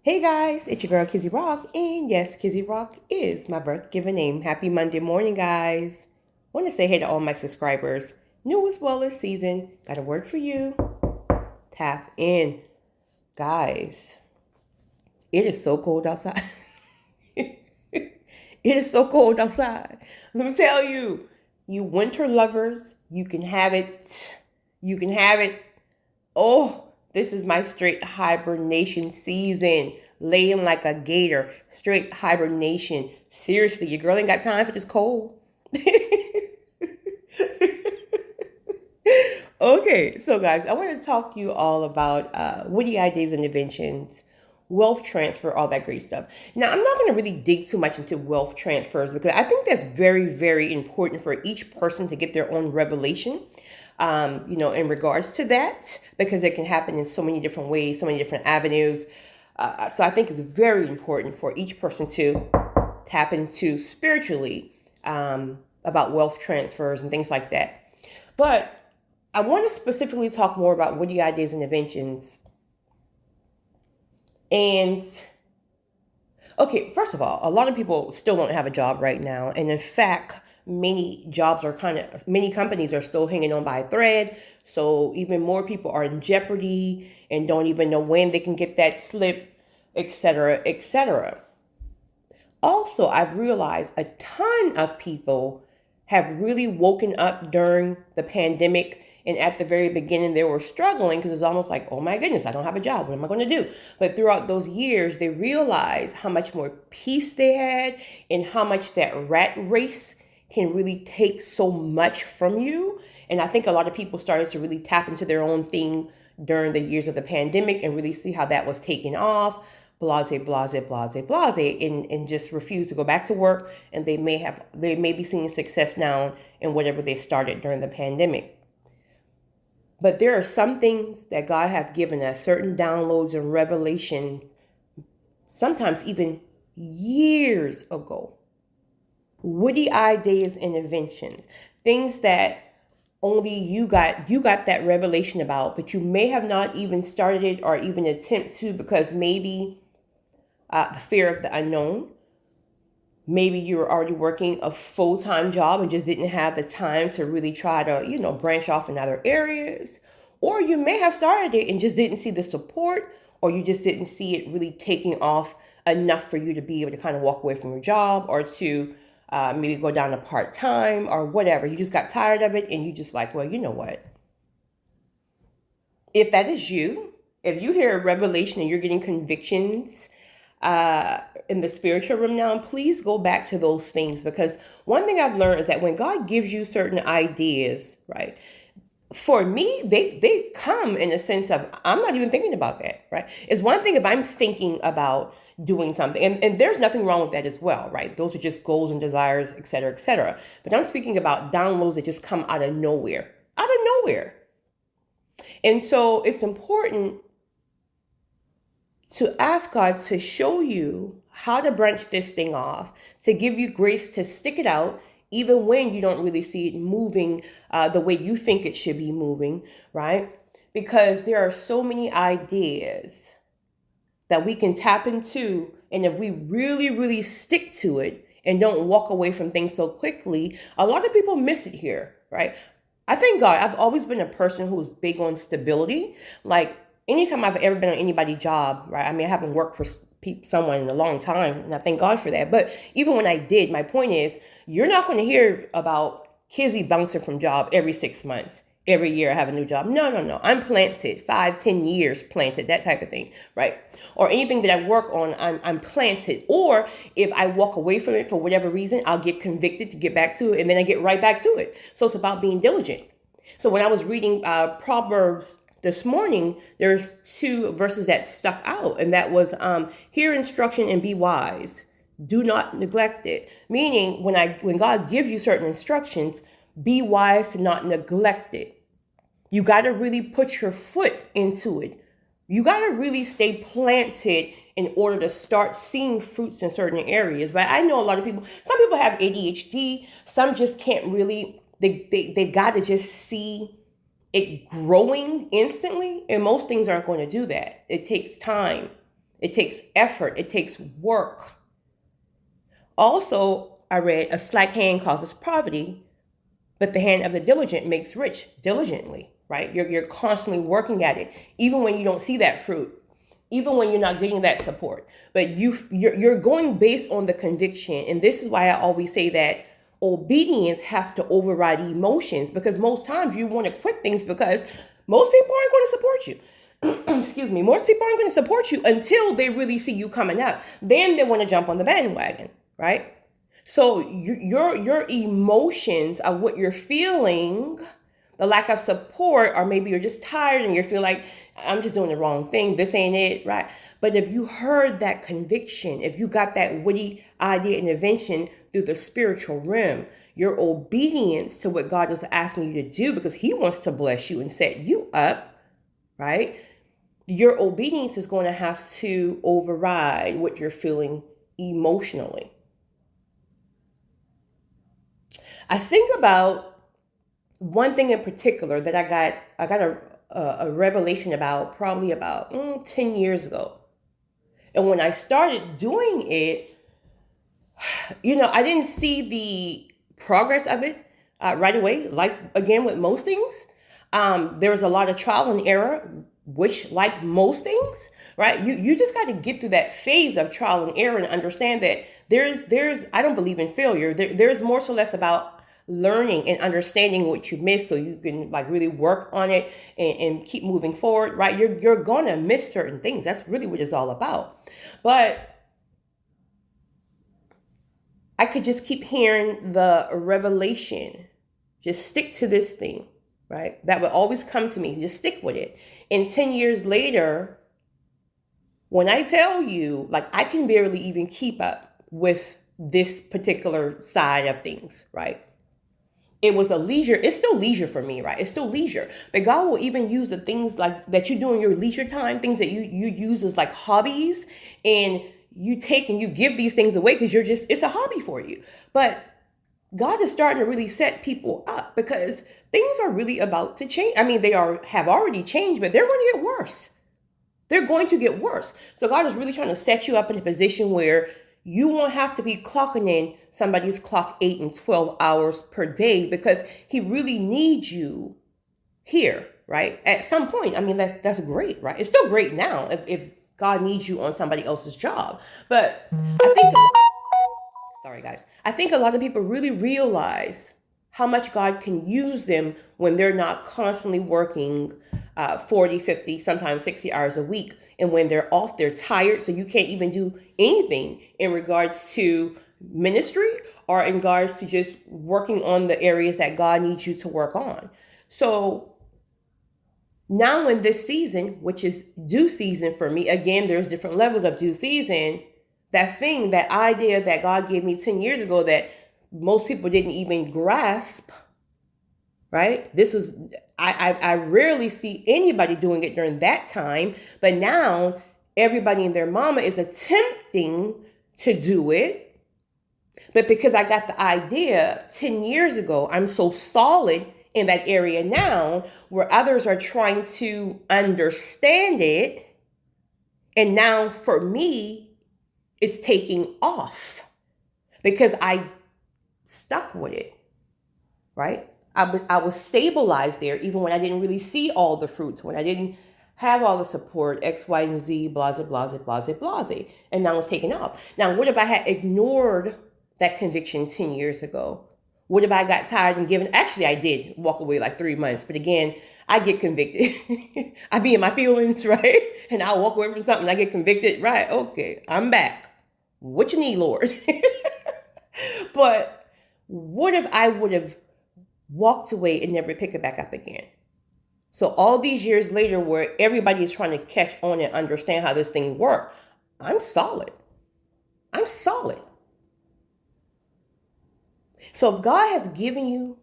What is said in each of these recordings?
Hey guys, it's your girl Kizzy Rock, and yes, Kizzy Rock is my birth given name. Happy Monday morning, guys. Want to say hey to all my subscribers, new as well as season. Got a word for you. Tap in, guys. It is so cold outside. It is so cold outside. Let me tell you, you winter lovers, you can have it. You can have it. Oh, this is my straight hibernation season. Laying like a gator. Straight hibernation. Seriously, your girl ain't got time for this cold. Okay, so guys, I want to talk to you all about witty ideas and inventions, wealth transfer, all that great stuff. Now, I'm not going to really dig too much into wealth transfers because I think that's very, very important for each person to get their own revelation. In regards to that, because it can happen in so many different ways, so many different avenues. So I think it's very important for each person to tap into spiritually about wealth transfers and things like that. But I want to specifically talk more about witty ideas and inventions. And okay, first of all, a lot of people still don't have a job right now. And in fact, many companies are still hanging on by a thread. So even more people are in jeopardy and don't even know when they can get that slip, etc., etc. Also, I've realized a ton of people have really woken up during the pandemic. And at the very beginning, they were struggling because it's almost like, oh my goodness, I don't have a job. What am I going to do? But throughout those years, they realized how much more peace they had and how much that rat race can really take so much from you. And I think a lot of people started to really tap into their own thing during the years of the pandemic and really see how that was taking off. Blase, blase, blase, blase, and just refuse to go back to work. And they may be seeing success now in whatever they started during the pandemic. But there are some things that God have given us, certain downloads and revelations, sometimes even years ago. Witty ideas and inventions, things that only you got that revelation about, but you may have not even started it or even attempt to because maybe the fear of the unknown. Maybe you were already working a full-time job and just didn't have the time to really try to, branch off in other areas. Or you may have started it and just didn't see the support, or you just didn't see it really taking off enough for you to be able to kind of walk away from your job or to maybe go down to part-time or whatever. You just got tired of it and you just like, well, you know what? If that is you, if you hear a revelation and you're getting convictions in the spiritual realm now, please go back to those things, because one thing I've learned is that when God gives you certain ideas, right? For me, they come in a sense of, I'm not even thinking about that, right? It's one thing if I'm thinking about doing something, and there's nothing wrong with that as well, right? Those are just goals and desires, et cetera, et cetera. But I'm speaking about downloads that just come out of nowhere. And so it's important to ask God to show you how to branch this thing off, to give you grace to stick it out, even when you don't really see it moving the way you think it should be moving, right? Because there are so many ideas that we can tap into. And if we really, really stick to it and don't walk away from things so quickly, a lot of people miss it here, right? I thank God I've always been a person who's big on stability. Like anytime I've ever been on anybody's job, right? I mean, I haven't worked for someone in a long time, and I thank God for that. But even when I did, my point is, you're not going to hear about Kizzy bouncing from job every 6 months. Every year I have a new job. No. I'm planted, 5-10 years planted, that type of thing, right? Or anything that I work on, I'm planted. Or if I walk away from it for whatever reason, I'll get convicted to get back to it, and then I get right back to it. So it's about being diligent. So when I was reading Proverbs this morning, there's 2 verses that stuck out, and that was hear instruction and be wise. Do not neglect it. Meaning when God gives you certain instructions, be wise to not neglect it. You got to really put your foot into it. You got to really stay planted in order to start seeing fruits in certain areas. But I know a lot of people, some people have ADHD. Some just can't really, they got to just see it growing instantly. And most things aren't going to do that. It takes time. It takes effort. It takes work. Also, I read a slack hand causes poverty, but the hand of the diligent makes rich diligently, right? You're constantly working at it, even when you don't see that fruit, even when you're not getting that support. But you're going based on the conviction. And this is why I always say that obedience have to override emotions, because most times you want to quit things because most people aren't going to support you. Excuse me. Most people aren't going to support you until they really see you coming up. Then they want to jump on the bandwagon, right? So your emotions are what you're feeling, the lack of support, or maybe you're just tired and you feel like, I'm just doing the wrong thing. This ain't it, right? But if you heard that conviction, if you got that witty idea and invention through the spiritual realm, your obedience to what God is asking you to do, because he wants to bless you and set you up, right? Your obedience is going to have to override what you're feeling emotionally. I think about one thing in particular that I got a revelation about probably about 10 years ago. And when I started doing it, I didn't see the progress of it right away. Like, again, with most things, there was a lot of trial and error, which, like most things, right? You just got to get through that phase of trial and error and understand that there's I don't believe in failure. There's more so less about learning and understanding what you missed so you can like really work on it and keep moving forward, right? You're gonna miss certain things. That's really what it's all about. But I could just keep hearing the revelation, just stick to this thing, right? That would always come to me. Just stick with it. And 10 years later, when I tell you, like, I can barely even keep up with this particular side of things, right? It was a leisure. It's still leisure for me, right? It's still leisure. But God will even use the things like that you do in your leisure time, things that you use as like hobbies, and you take and you give these things away because it's a hobby for you. But God is starting to really set people up because things are really about to change. I mean, have already changed, but they're going to get worse. They're going to get worse. So God is really trying to set you up in a position where you won't have to be clocking in somebody's clock 8 and 12 hours per day, because he really needs you here, right? At some point. I mean, that's great, right? It's still great now if God needs you on somebody else's job. But sorry guys, I think a lot of people really realize how much God can use them when they're not constantly working 40, 50, sometimes 60 hours a week. And when they're off, they're tired. So you can't even do anything in regards to ministry or in regards to just working on the areas that God needs you to work on. So now in this season, which is due season for me, again, there's different levels of due season. That idea that God gave me 10 years ago that most people didn't even grasp, right? I rarely see anybody doing it during that time, but now everybody and their mama is attempting to do it. But because I got the idea 10 years ago, I'm so solid in that area now where others are trying to understand it. And now for me, it's taking off because I stuck with it, right? I was stabilized there even when I didn't really see all the fruits, when I didn't have all the support, X, Y, and Z, blase, blase, blase, blase. And now it's taking off. Now, what if I had ignored that conviction 10 years ago? What if I got tired and given? Actually, I did walk away like 3 months. But again, I get convicted. I be in my feelings, right? And I'll walk away from something. I get convicted. Right. Okay. I'm back. What you need, Lord? But what if I would have walked away and never pick it back up again? So all these years later, where everybody is trying to catch on and understand how this thing works, I'm solid. I'm solid. So if God has given you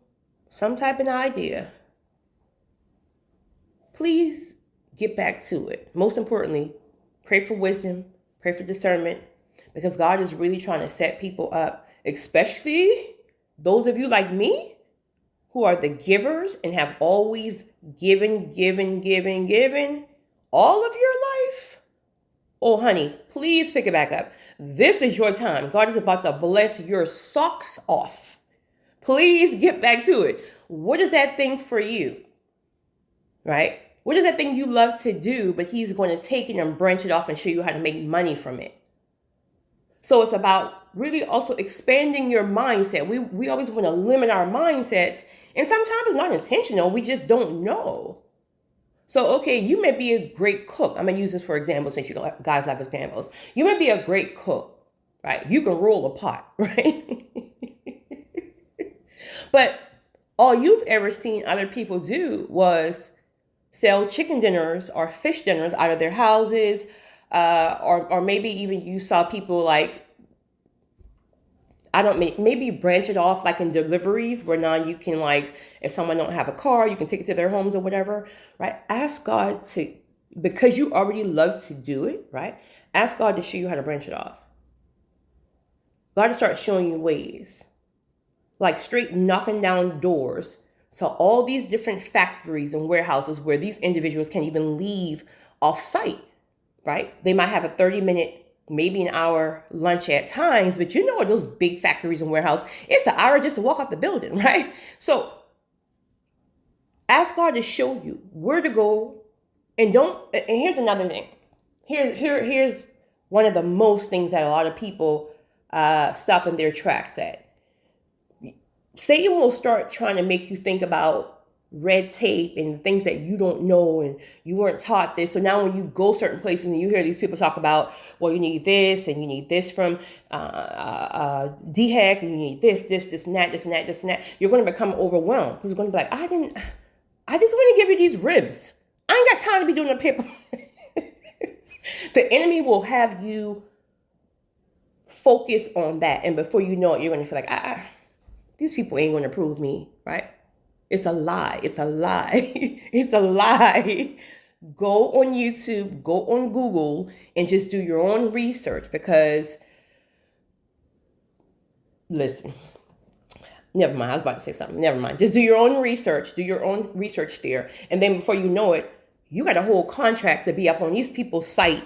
some type of idea, please get back to it. Most importantly, pray for wisdom, pray for discernment, because God is really trying to set people up, especially those of you like me who are the givers and have always given all of your life. Oh, honey, please pick it back up. This is your time. God is about to bless your socks off. Please get back to it. What is that thing for you? Right? What is that thing you love to do, but he's going to take it and branch it off and show you how to make money from it? So it's about really also expanding your mindset. We always want to limit our mindsets, and sometimes it's not intentional. We just don't know. So, okay, you may be a great cook. I'm going to use this for example since you guys love examples. You may be a great cook, right? You can roll a pot, right? But all you've ever seen other people do was sell chicken dinners or fish dinners out of their houses, or maybe even you saw people like, maybe branch it off like in deliveries where now you can, like, if someone don't have a car, you can take it to their homes or whatever, right? Ask God to, because you already love to do it, right? Ask God to show you how to branch it off. God to start showing you ways, like straight knocking down doors. So all these different factories and warehouses where these individuals can even leave off site, right? They might have a 30-minute, maybe an hour lunch at times, but you know those big factories and warehouses, it's an hour just to walk out the building, right? So ask God to show you where to go, and here's another thing. Here's one of the most things that a lot of people stop in their tracks at. Satan will start trying to make you think about red tape and things that you don't know and you weren't taught this. So now when you go certain places and you hear these people talk about, well, you need this and you need this from DHEC and you need this, and that, you're going to become overwhelmed because it's going to be like, I just want to give you these ribs. I ain't got time to be doing the paper. The enemy will have you focus on that. And before you know it, you're going to feel like, these people ain't going to prove me, right? It's a lie. It's a lie. It's a lie. Go on YouTube, go on Google, and just do your own research because, listen, never mind. I was about to say something. Never mind. Just do your own research. Do your own research there. And then before you know it, you got a whole contract to be up on these people's site,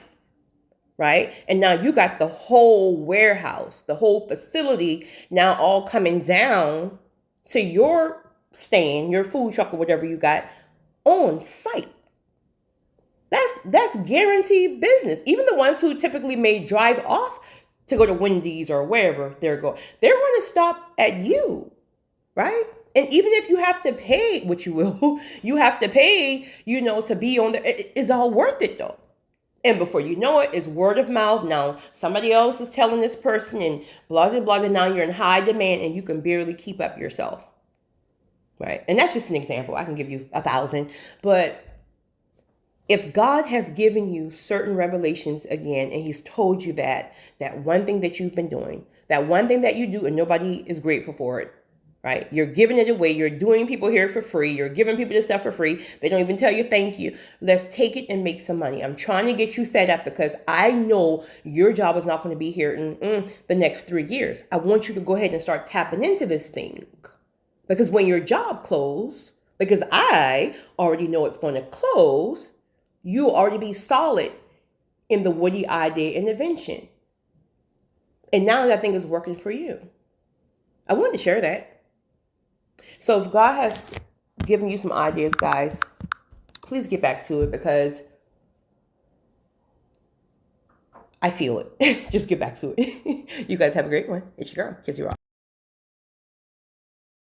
right? And now you got the whole warehouse, the whole facility now all coming down to your stand, your food truck or whatever you got on site. That's guaranteed business. Even the ones who typically may drive off to go to Wendy's or wherever they're going to stop at you, right? And even if you have to pay, which you will, you have to pay, to be on there. It's all worth it though. And before you know it, it's word of mouth. Now somebody else is telling this person and blah, blah, blah. And now you're in high demand and you can barely keep up yourself. Right. And that's just an example. I can give you 1,000. But if God has given you certain revelations again, and he's told you that one thing that you've been doing, that one thing that you do and nobody is grateful for it, right? You're giving it away. You're doing people here for free. You're giving people this stuff for free. They don't even tell you thank you. Let's take it and make some money. I'm trying to get you set up because I know your job is not going to be here in the next 3 years. I want you to go ahead and start tapping into this thing. Because when your job closes, because I already know it's going to close, you'll already be solid in the Witty idea and invention. And now that thing is working for you. I wanted to share that. So if God has given you some ideas, guys, please get back to it because I feel it. Just get back to it. You guys have a great one. It's your girl, Kizzy Rock.